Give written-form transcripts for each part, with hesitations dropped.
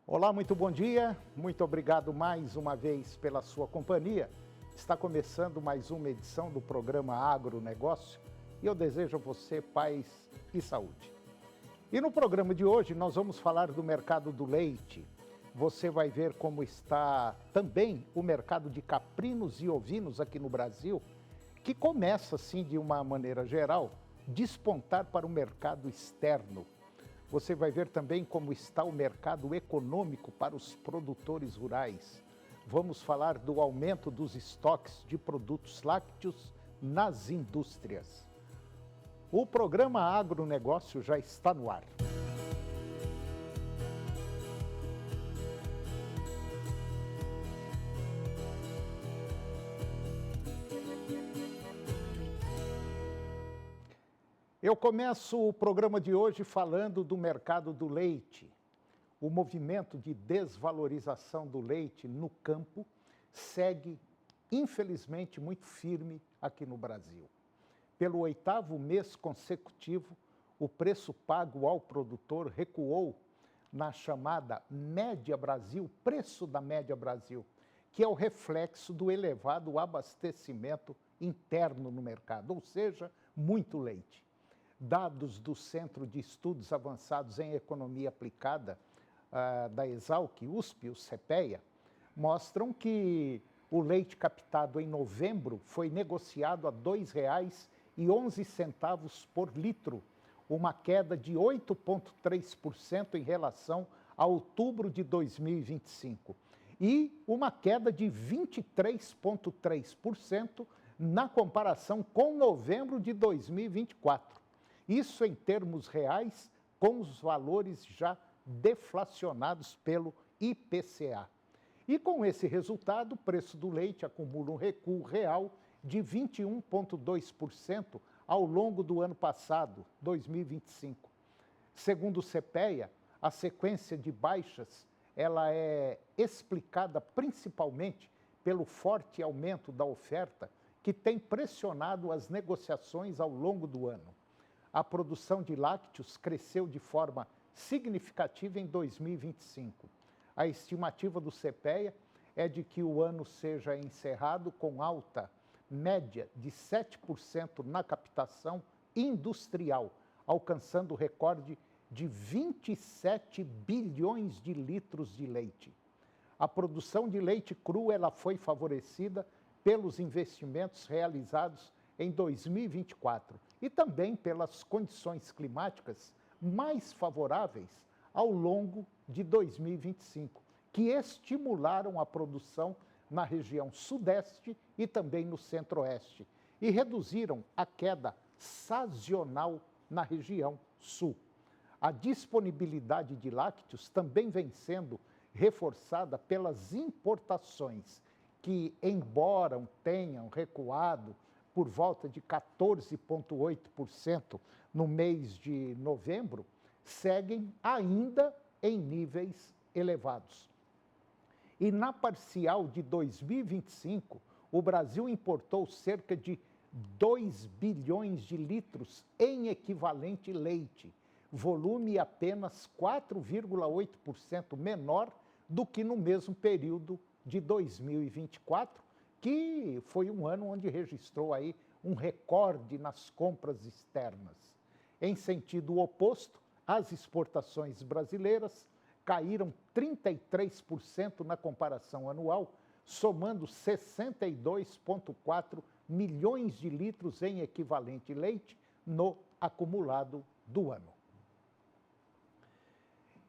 Olá, muito bom dia, muito obrigado mais uma vez pela sua companhia. Está começando mais uma edição do programa Agronegócio e eu desejo a você paz e saúde. E no programa de hoje nós vamos falar do mercado do leite. Você vai ver como está também o mercado de caprinos e ovinos aqui no Brasil, que começa assim de uma maneira geral despontar para o mercado externo. Você vai ver também como está o mercado econômico para os produtores rurais. Vamos falar do aumento dos estoques de produtos lácteos nas indústrias. O programa Agronegócio já está no ar. Eu começo o programa de hoje falando do mercado do leite. O movimento de desvalorização do leite no campo segue, infelizmente, muito firme aqui no Brasil. Pelo 8º mês consecutivo, o preço pago ao produtor recuou na chamada Média Brasil, preço da Média Brasil, que é o reflexo do elevado abastecimento interno no mercado, ou seja, muito leite. Dados do Centro de Estudos Avançados em Economia Aplicada da Exalc, USP, o CPEA, mostram que o leite captado em novembro foi negociado a R$ 2,11 por litro, uma queda de 8,3% em relação a outubro de 2025 e uma queda de 23,3% na comparação com novembro de 2024. Isso em termos reais, com os valores já deflacionados pelo IPCA. E com esse resultado, o preço do leite acumula um recuo real de 21,2% ao longo do ano passado, 2025. Segundo o CPEA, a sequência de baixas ela é explicada principalmente pelo forte aumento da oferta que tem pressionado as negociações ao longo do ano. A produção de lácteos cresceu de forma significativa em 2025. A estimativa do CPEA é de que o ano seja encerrado com alta média de 7% na captação industrial, alcançando o recorde de 27 bilhões de litros de leite. A produção de leite cru ela foi favorecida pelos investimentos realizados em 2024 e também pelas condições climáticas mais favoráveis ao longo de 2025, que estimularam a produção na região sudeste e também no centro-oeste e reduziram a queda sazonal na região sul. A disponibilidade de lácteos também vem sendo reforçada pelas importações, que, embora tenham recuado por volta de 14,8% no mês de novembro, seguem ainda em níveis elevados. E na parcial de 2025, o Brasil importou cerca de 2 bilhões de litros em equivalente leite, volume apenas 4,8% menor do que no mesmo período de 2024, que foi um ano onde registrou aí um recorde nas compras externas. Em sentido oposto, as exportações brasileiras caíram 33% na comparação anual, somando 62,4 milhões de litros em equivalente leite no acumulado do ano.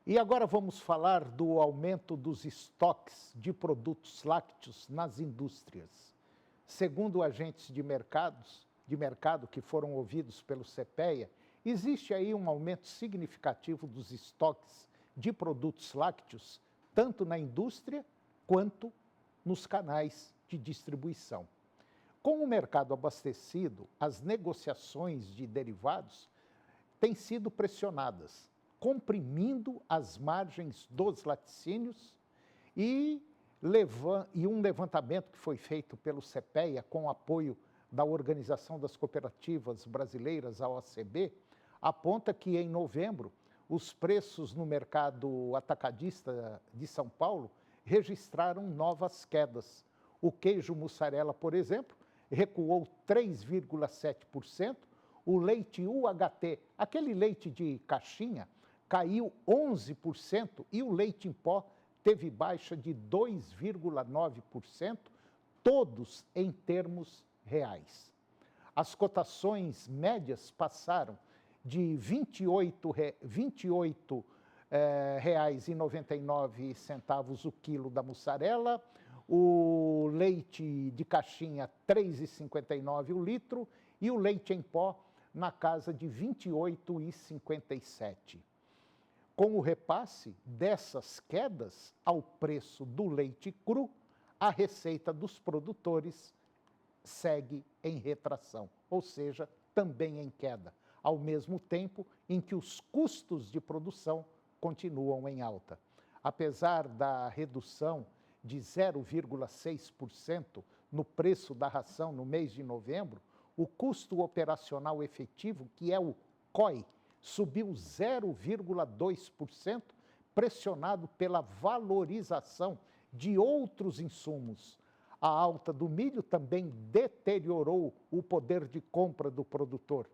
E agora vamos falar do aumento dos estoques de produtos lácteos nas indústrias. Segundo agentes de mercado que foram ouvidos pelo CPEA, existe aí um aumento significativo dos estoques de produtos lácteos, tanto na indústria quanto nos canais de distribuição. Com o mercado abastecido, as negociações de derivados têm sido pressionadas, comprimindo as margens dos laticínios e um levantamento que foi feito pelo CPEA com apoio da Organização das Cooperativas Brasileiras, a OCB, aponta que em novembro os preços no mercado atacadista de São Paulo registraram novas quedas. O queijo mussarela, por exemplo, recuou 3,7%, o leite UHT, aquele leite de caixinha, caiu 11% e o leite em pó teve baixa de 2,9%, todos em termos reais. As cotações médias passaram de R$ 28,99 o quilo da mussarela, o leite de caixinha R$ 3,59 o litro e o leite em pó na casa de R$ 28,57. Com o repasse dessas quedas ao preço do leite cru, a receita dos produtores segue em retração, ou seja, também em queda, ao mesmo tempo em que os custos de produção continuam em alta. Apesar da redução de 0,6% no preço da ração no mês de novembro, o custo operacional efetivo, que é o COI, subiu 0,2%, pressionado pela valorização de outros insumos. A alta do milho também deteriorou o poder de compra do produtor.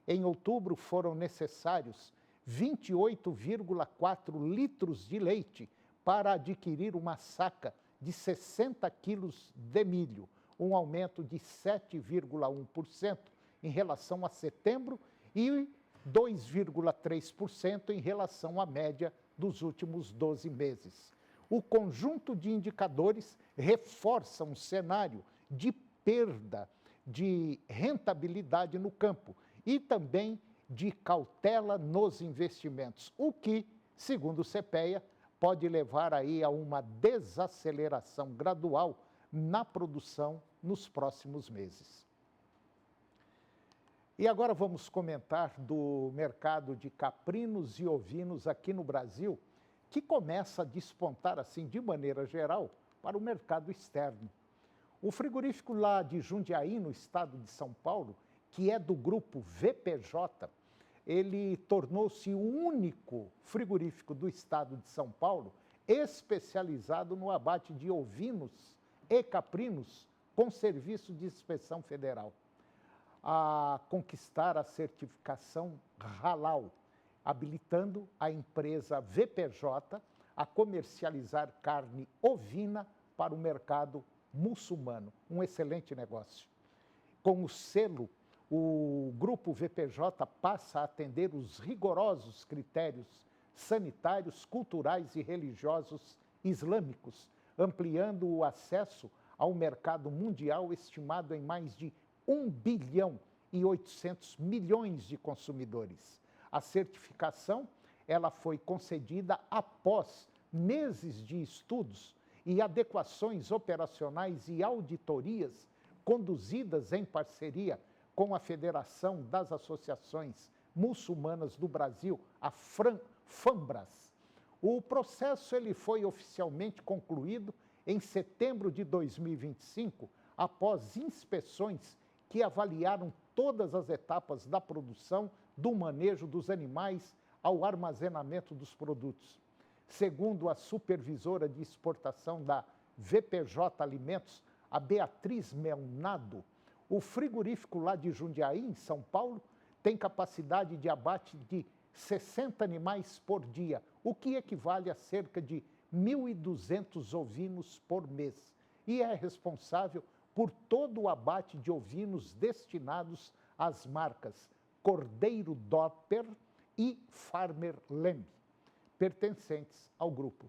Em outubro foram necessários 28,4 litros de leite para adquirir uma saca de 60 quilos de milho, um aumento de 7,1% em relação a setembro e 2,3% em relação à média dos últimos 12 meses. O conjunto de indicadores reforça um cenário de perda de rentabilidade no campo e também de cautela nos investimentos, o que, segundo o CPEA, pode levar aí a uma desaceleração gradual na produção nos próximos meses. E agora vamos comentar do mercado de caprinos e ovinos aqui no Brasil, que começa a despontar assim de maneira geral para o mercado externo. O frigorífico lá de Jundiaí, no estado de São Paulo, que é do grupo VPJ, ele tornou-se o único frigorífico do estado de São Paulo especializado no abate de ovinos e caprinos com serviço de inspeção federal, a conquistar a certificação Halal, habilitando a empresa VPJ a comercializar carne ovina para o mercado muçulmano. Um excelente negócio. Com o selo, o grupo VPJ passa a atender os rigorosos critérios sanitários, culturais e religiosos islâmicos, ampliando o acesso ao mercado mundial estimado em mais de 1 bilhão e 800 milhões de consumidores. A certificação, ela foi concedida após meses de estudos e adequações operacionais e auditorias conduzidas em parceria com a Federação das Associações Muçulmanas do Brasil, a FAMBRAS. O processo ele foi oficialmente concluído em setembro de 2025, após inspeções que avaliaram todas as etapas da produção, do manejo dos animais ao armazenamento dos produtos. Segundo a supervisora de exportação da VPJ Alimentos, a Beatriz Melnado, o frigorífico lá de Jundiaí, em São Paulo, tem capacidade de abate de 60 animais por dia, o que equivale a cerca de 1.200 ovinos por mês, e é responsável por todo o abate de ovinos destinados às marcas Cordeiro Doppler e Farmer Lamb, pertencentes ao grupo.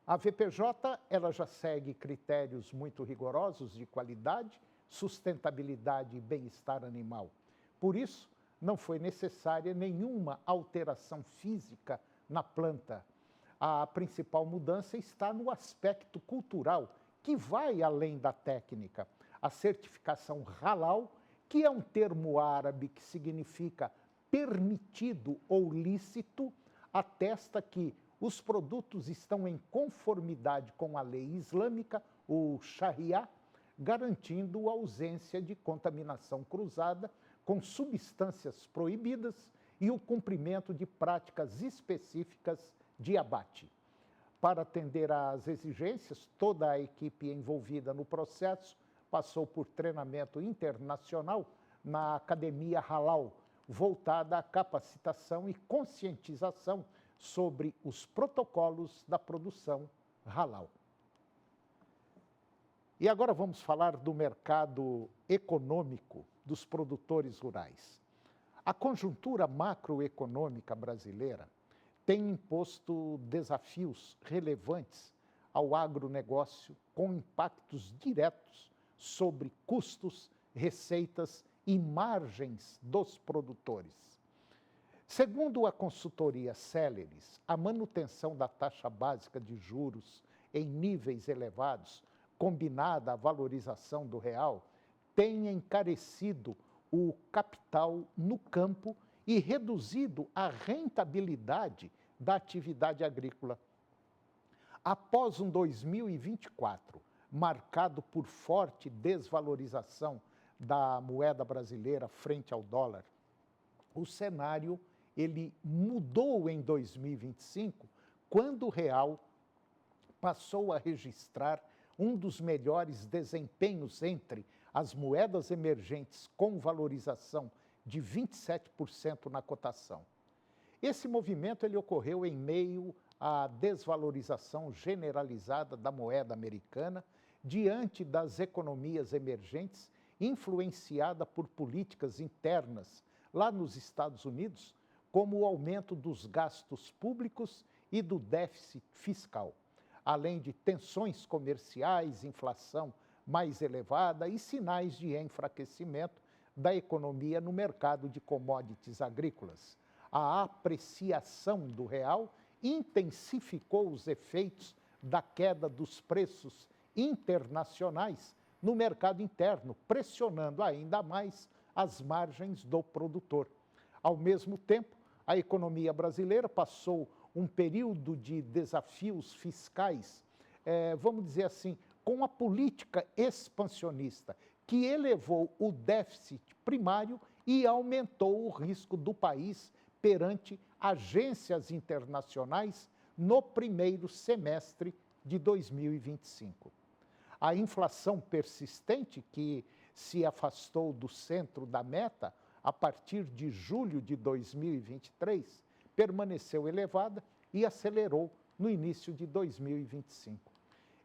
A VPJ ela já segue critérios muito rigorosos de qualidade, sustentabilidade e bem-estar animal. Por isso, não foi necessária nenhuma alteração física na planta. A principal mudança está no aspecto cultural, que vai além da técnica. A certificação Halal, que é um termo árabe que significa permitido ou lícito, atesta que os produtos estão em conformidade com a lei islâmica, o Sharia, garantindo a ausência de contaminação cruzada com substâncias proibidas e o cumprimento de práticas específicas de abate. Para atender às exigências, toda a equipe envolvida no processo passou por treinamento internacional na Academia Halal, voltada à capacitação e conscientização sobre os protocolos da produção halal. E agora vamos falar do mercado econômico dos produtores rurais. A conjuntura macroeconômica brasileira tem imposto desafios relevantes ao agronegócio com impactos diretos sobre custos, receitas e margens dos produtores. Segundo a consultoria Celeris, a manutenção da taxa básica de juros em níveis elevados, combinada à valorização do real, tem encarecido o capital no campo e reduzido a rentabilidade da atividade agrícola. Após um 2024 marcado por forte desvalorização da moeda brasileira frente ao dólar, o cenário ele mudou em 2025, quando o real passou a registrar um dos melhores desempenhos entre as moedas emergentes, com valorização de 27% na cotação. Esse movimento ele ocorreu em meio à desvalorização generalizada da moeda americana diante das economias emergentes, influenciada por políticas internas lá nos Estados Unidos, como o aumento dos gastos públicos e do déficit fiscal, além de tensões comerciais, inflação mais elevada e sinais de enfraquecimento da economia no mercado de commodities agrícolas. A apreciação do real intensificou os efeitos da queda dos preços internacionais no mercado interno, pressionando ainda mais as margens do produtor. Ao mesmo tempo, a economia brasileira passou um período de desafios fiscais, vamos dizer assim, com a política expansionista, que elevou o déficit primário e aumentou o risco do país perante agências internacionais no primeiro semestre de 2025. A inflação persistente, que se afastou do centro da meta a partir de julho de 2023, permaneceu elevada e acelerou no início de 2025.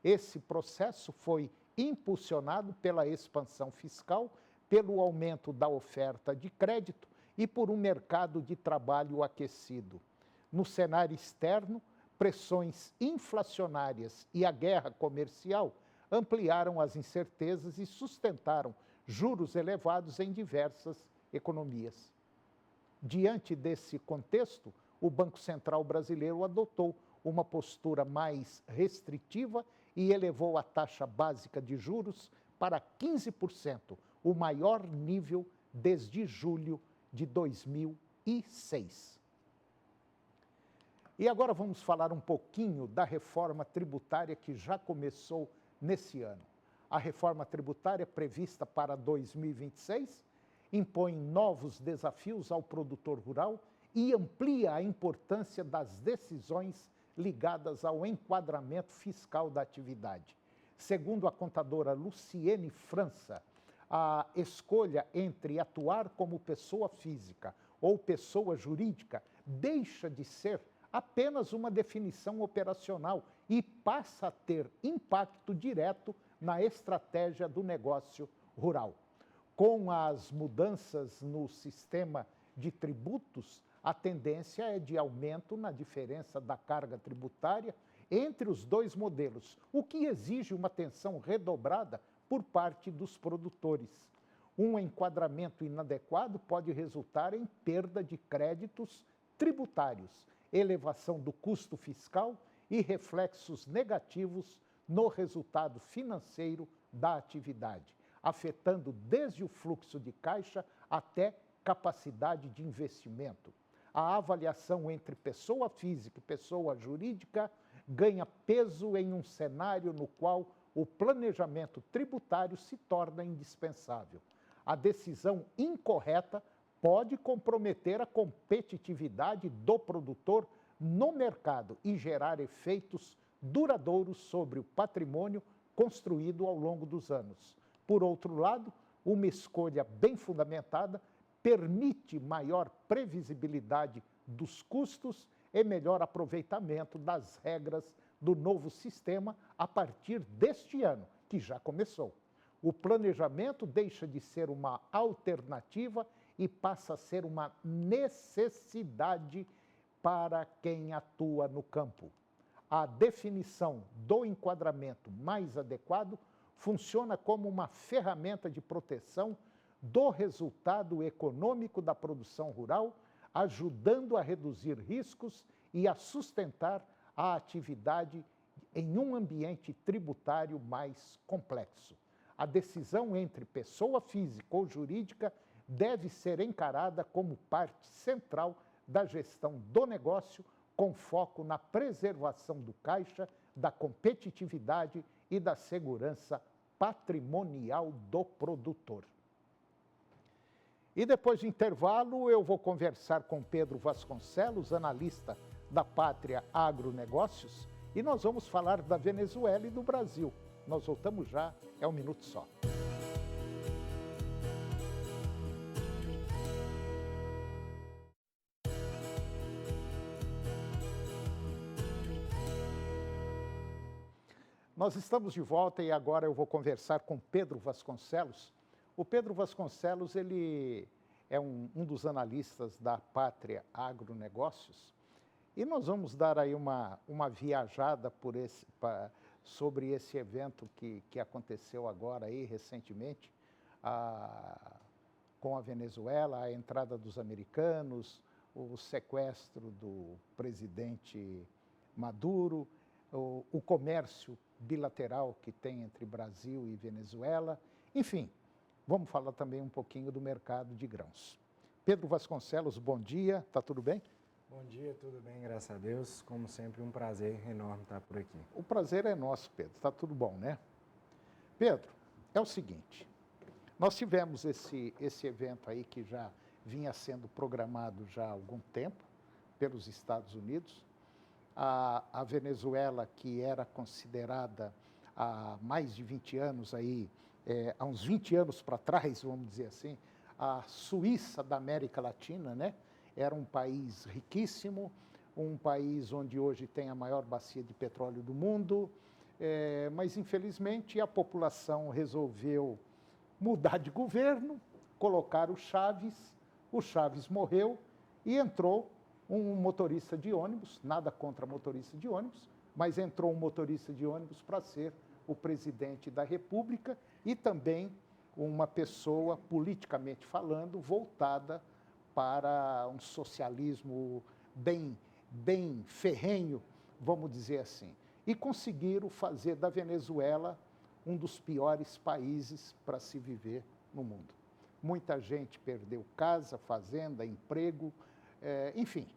Esse processo foi impulsionado pela expansão fiscal, pelo aumento da oferta de crédito e por um mercado de trabalho aquecido. No cenário externo, pressões inflacionárias e a guerra comercial ampliaram as incertezas e sustentaram juros elevados em diversas economias. Diante desse contexto, o Banco Central brasileiro adotou uma postura mais restritiva e elevou a taxa básica de juros para 15%, o maior nível desde julho de 2006. E agora vamos falar um pouquinho da reforma tributária que já começou nesse ano. A reforma tributária prevista para 2026 impõe novos desafios ao produtor rural e amplia a importância das decisões ligadas ao enquadramento fiscal da atividade. Segundo a contadora Luciene França, a escolha entre atuar como pessoa física ou pessoa jurídica deixa de ser apenas uma definição operacional e passa a ter impacto direto na estratégia do negócio rural. Com as mudanças no sistema de tributos, a tendência é de aumento na diferença da carga tributária entre os dois modelos, o que exige uma atenção redobrada por parte dos produtores. Um enquadramento inadequado pode resultar em perda de créditos tributários, elevação do custo fiscal e reflexos negativos no resultado financeiro da atividade, afetando desde o fluxo de caixa até capacidade de investimento. A avaliação entre pessoa física e pessoa jurídica ganha peso em um cenário no qual o planejamento tributário se torna indispensável. A decisão incorreta pode comprometer a competitividade do produtor no mercado e gerar efeitos duradouros sobre o patrimônio construído ao longo dos anos. Por outro lado, uma escolha bem fundamentada permite maior previsibilidade dos custos e melhor aproveitamento das regras do novo sistema a partir deste ano, que já começou. O planejamento deixa de ser uma alternativa e passa a ser uma necessidade para quem atua no campo. A definição do enquadramento mais adequado funciona como uma ferramenta de proteção do resultado econômico da produção rural, ajudando a reduzir riscos e a sustentar a atividade em um ambiente tributário mais complexo. A decisão entre pessoa física ou jurídica deve ser encarada como parte central da gestão do negócio, com foco na preservação do caixa, da competitividade e da segurança patrimonial do produtor. E depois do intervalo, eu vou conversar com Pedro Vasconcelos, analista da Pátria Agronegócios, e nós vamos falar da Venezuela e do Brasil. Nós voltamos já, é um minuto só. Nós estamos de volta e agora eu vou conversar com Pedro Vasconcelos. O Pedro Vasconcelos, ele é um dos analistas da Pátria Agronegócios e nós vamos dar aí uma viajada sobre esse evento que aconteceu agora aí recentemente com a Venezuela, a entrada dos americanos, o sequestro do presidente Maduro, o comércio bilateral que tem entre Brasil e Venezuela, enfim, vamos falar também um pouquinho do mercado de grãos. Pedro Vasconcelos, bom dia, está tudo bem? Bom dia, tudo bem, graças a Deus. Como sempre, um prazer enorme estar por aqui. O prazer é nosso, Pedro, está tudo bom, né? Pedro, é o seguinte, nós tivemos esse evento aí que já vinha sendo programado já há algum tempo pelos Estados Unidos. A Venezuela, que era considerada há mais de 20 anos, há uns 20 anos para trás, vamos dizer assim, a Suíça da América Latina, né? Era um país riquíssimo, um país onde hoje tem a maior bacia de petróleo do mundo, mas infelizmente a população resolveu mudar de governo, colocar o Chaves morreu e entrou um motorista de ônibus, nada contra motorista de ônibus, mas entrou um motorista de ônibus para ser o presidente da República e também uma pessoa, politicamente falando, voltada para um socialismo bem ferrenho, vamos dizer assim. E conseguiram fazer da Venezuela um dos piores países para se viver no mundo. Muita gente perdeu casa, fazenda, emprego, enfim,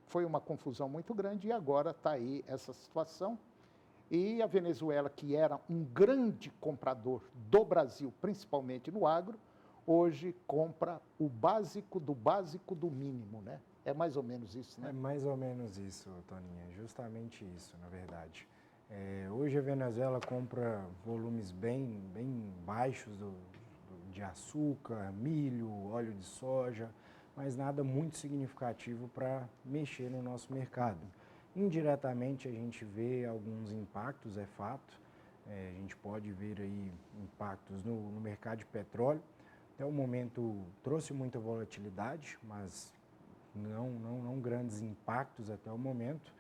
foi uma confusão muito grande e agora está aí essa situação. E a Venezuela, que era um grande comprador do Brasil, principalmente no agro, hoje compra o básico do mínimo, né? É mais ou menos isso, né? É mais ou menos isso, Toninha, justamente isso, na verdade. Hoje a Venezuela compra volumes bem baixos de açúcar, milho, óleo de soja, mas nada muito significativo para mexer no nosso mercado. Indiretamente a gente vê alguns impactos, é fato. A gente pode ver aí impactos no mercado de petróleo. Até o momento trouxe muita volatilidade, mas não grandes impactos até o momento,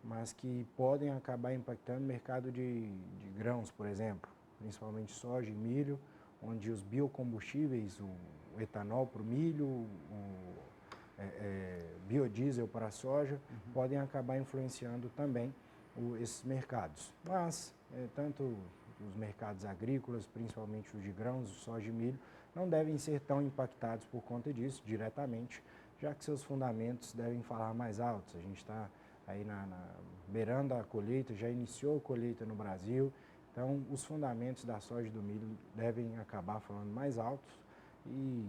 mas que podem acabar impactando o mercado de grãos, por exemplo, principalmente soja e milho, onde os biocombustíveis, o etanol para o milho, o biodiesel para a soja, podem acabar influenciando também esses mercados. Mas, tanto os mercados agrícolas, principalmente os de grãos, soja e milho, não devem ser tão impactados por conta disso, diretamente, já que seus fundamentos devem falar mais altos. A gente está aí beirando a colheita, já iniciou a colheita no Brasil, então os fundamentos da soja e do milho devem acabar falando mais altos e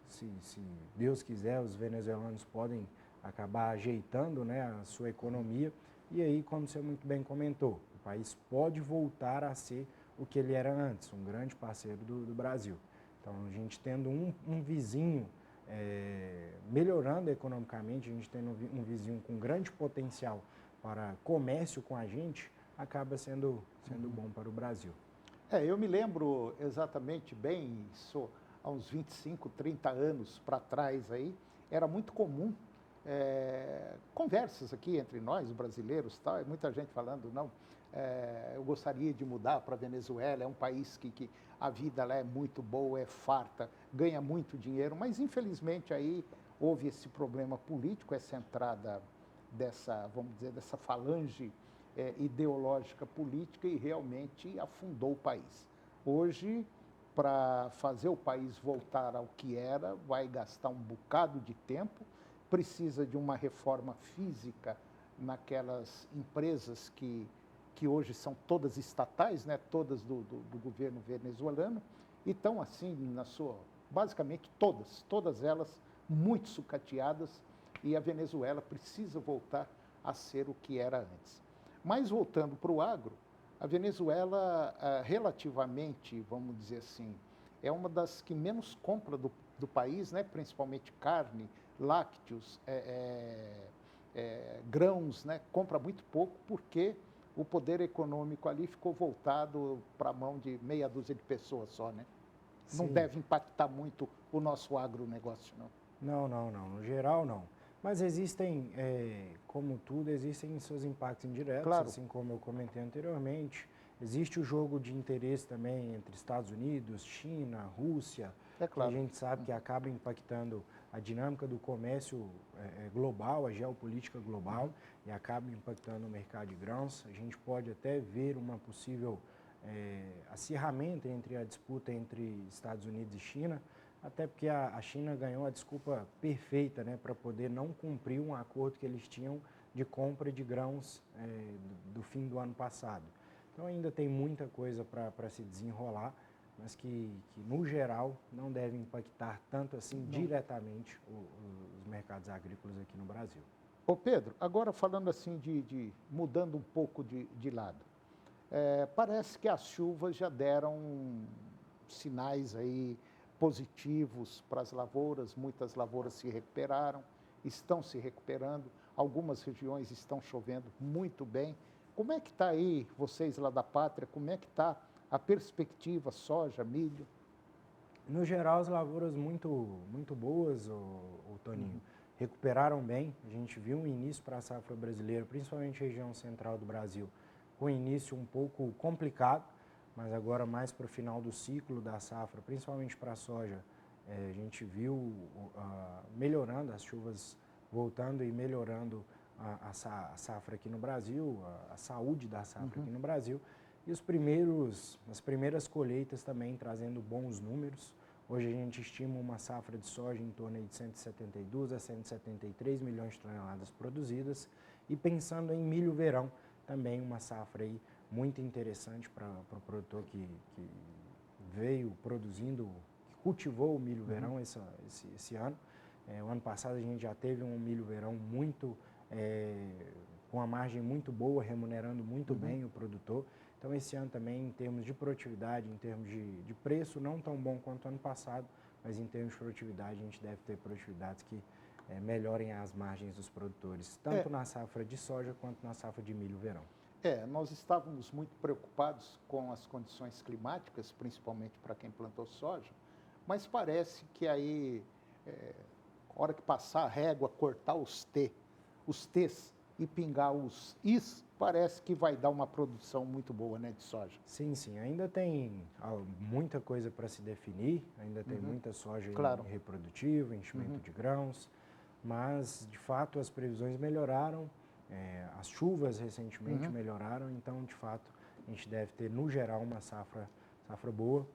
se Deus quiser, os venezuelanos podem acabar ajeitando, né, a sua economia. E aí, como você muito bem comentou, o país pode voltar a ser o que ele era antes, um grande parceiro do Brasil. Então, a gente tendo um vizinho melhorando economicamente, a gente tendo um vizinho com grande potencial para comércio com a gente, acaba sendo bom para o Brasil. Eu me lembro exatamente bem, isso há uns 25, 30 anos para trás aí, era muito comum conversas aqui entre nós, brasileiros, tal, e muita gente falando, não, eu gostaria de mudar para a Venezuela, é um país que a vida lá é muito boa, é farta, ganha muito dinheiro, mas infelizmente aí houve esse problema político, essa entrada dessa, vamos dizer, dessa falange ideológica política e realmente afundou o país. Hoje, para fazer o país voltar ao que era, vai gastar um bocado de tempo, precisa de uma reforma física naquelas empresas que hoje são todas estatais, né, todas do governo venezuelano, e estão assim, basicamente todas elas muito sucateadas, e a Venezuela precisa voltar a ser o que era antes. Mas voltando para o agro, a Venezuela, relativamente, vamos dizer assim, é uma das que menos compra do país, né? Principalmente carne, lácteos, grãos, né? Compra muito pouco porque o poder econômico ali ficou voltado para a mão de meia dúzia de pessoas só, né? Não Sim. deve impactar muito o nosso agronegócio, não. Não. No geral, não. Mas existem, como tudo, existem seus impactos indiretos, Claro. assim como eu comentei anteriormente. Existe o jogo de interesse também entre Estados Unidos, China, Rússia, que a Claro. gente sabe que acaba impactando a dinâmica do comércio global, a geopolítica global, e acaba impactando o mercado de grãos. A gente pode até ver uma possível acirramento entre a disputa entre Estados Unidos e China, até porque a China ganhou a desculpa perfeita, né, para poder não cumprir um acordo que eles tinham de compra de grãos do fim do ano passado. Então ainda tem muita coisa para se desenrolar, mas que no geral não deve impactar tanto assim diretamente os mercados agrícolas aqui no Brasil. Ô Pedro, agora falando assim mudando um pouco de lado, parece que as chuvas já deram sinais aí positivos para as lavouras, muitas lavouras se recuperaram, estão se recuperando, algumas regiões estão chovendo muito bem. Como é que está aí, vocês lá da Pátria, como é que está a perspectiva, soja, milho? No geral, as lavouras muito boas, o Toninho, recuperaram bem. A gente viu um início para a safra brasileira, principalmente região central do Brasil, com início um pouco complicado, mas agora mais para o final do ciclo da safra, principalmente para a soja, a gente viu melhorando, as chuvas voltando e melhorando a safra aqui no Brasil, a saúde da safra aqui no Brasil, e as primeiras colheitas também trazendo bons números. Hoje a gente estima uma safra de soja em torno de 172 a 173 milhões de toneladas produzidas, e pensando em milho verão, também uma safra aí muito interessante para o produtor que veio produzindo, que cultivou o milho verão esse ano. O ano passado a gente já teve um milho verão com uma margem muito boa, remunerando muito bem o produtor. Então esse ano também, em termos de produtividade, em termos de preço, não tão bom quanto o ano passado, mas em termos de produtividade a gente deve ter produtividades que melhorem as margens dos produtores, tanto na safra de soja quanto na safra de milho verão. Nós estávamos muito preocupados com as condições climáticas, principalmente para quem plantou soja, mas parece que aí, na hora que passar a régua, cortar os T's e pingar os I's, parece que vai dar uma produção muito boa, né, de soja. Sim, ainda tem muita coisa para se definir, ainda tem muita soja em reprodutivo, enchimento de grãos, mas de fato as previsões melhoraram. As chuvas recentemente melhoraram, então, de fato, a gente deve ter, no geral, uma safra boa.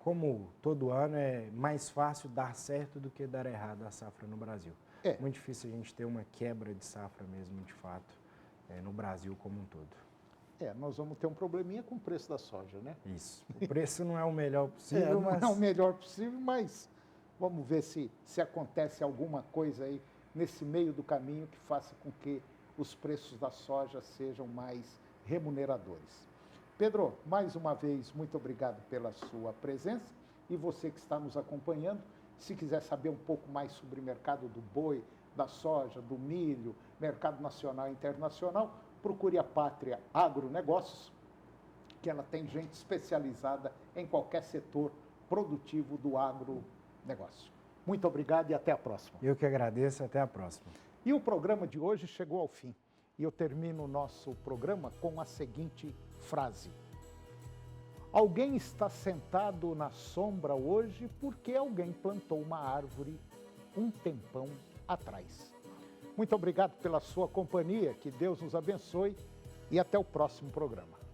Como todo ano, é mais fácil dar certo do que dar errado a safra no Brasil. Muito difícil a gente ter uma quebra de safra mesmo, de fato, no Brasil como um todo. Nós vamos ter um probleminha com o preço da soja, né? Isso. O preço não é o melhor possível, mas... Não é o melhor possível, mas Vamos ver se acontece alguma coisa aí nesse meio do caminho que faça com que os preços da soja sejam mais remuneradores. Pedro, mais uma vez, muito obrigado pela sua presença. E você que está nos acompanhando, se quiser saber um pouco mais sobre o mercado do boi, da soja, do milho, mercado nacional e internacional, procure a Pátria Agronegócios, que ela tem gente especializada em qualquer setor produtivo do agronegócio. Muito obrigado e até a próxima. Eu que agradeço, até a próxima. E o programa de hoje chegou ao fim. E eu termino o nosso programa com a seguinte frase: alguém está sentado na sombra hoje porque alguém plantou uma árvore um tempão atrás. Muito obrigado pela sua companhia, que Deus nos abençoe e até o próximo programa.